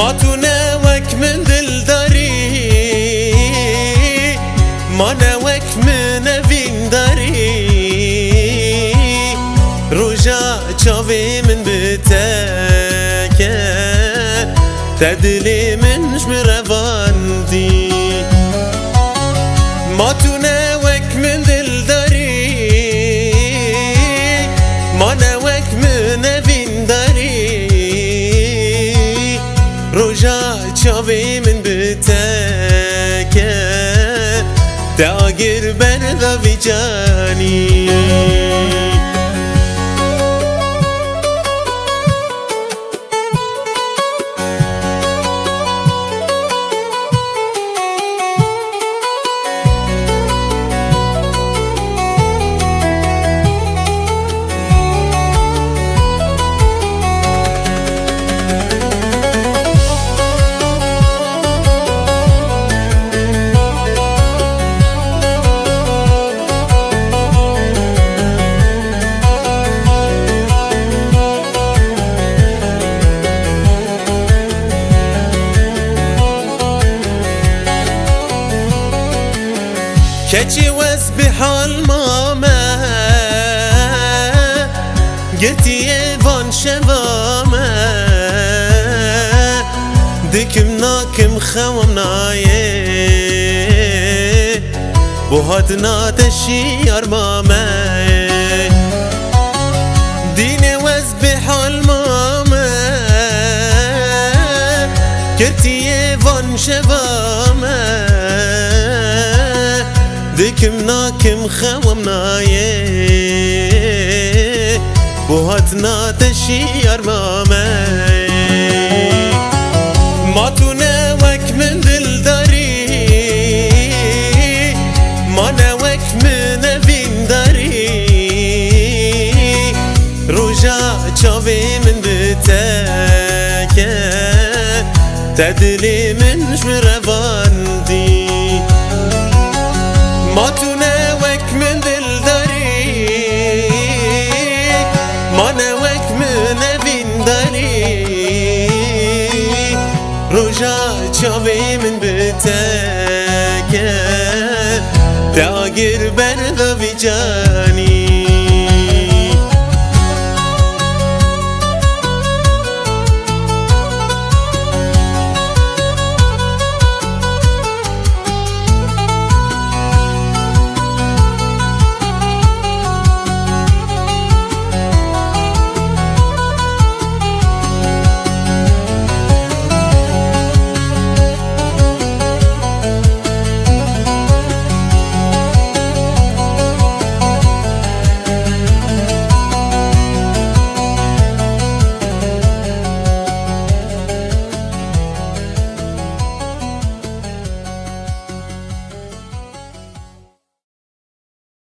ما تو نوک من دل داری، ما نوک من نوین داری. روژا چاوی من بتکه تدلی منش برواندی. ما تو نوک من دل داری، ما نوک من نوین داری. روژا چاوی من بتکه داگر بردوی جانی. كتشي وز بحال ماما قلتي يفان شباما دكم ناكم خوام نايه بوهاتنا تشيار ماما ديني وز بحال ماما قلتي يفان شباما دكم ناكم خوام نايه بوهاتنا تشيار ماما. ما تو نوك من دل داري، ما نوك من نوين داري. روجا چاوي من بتكه تدلي منش برواندي. ما تو نوک من دل داری، ما نوک من نوین داری. روژا چاوی من بتکه داگر بردوی جانی.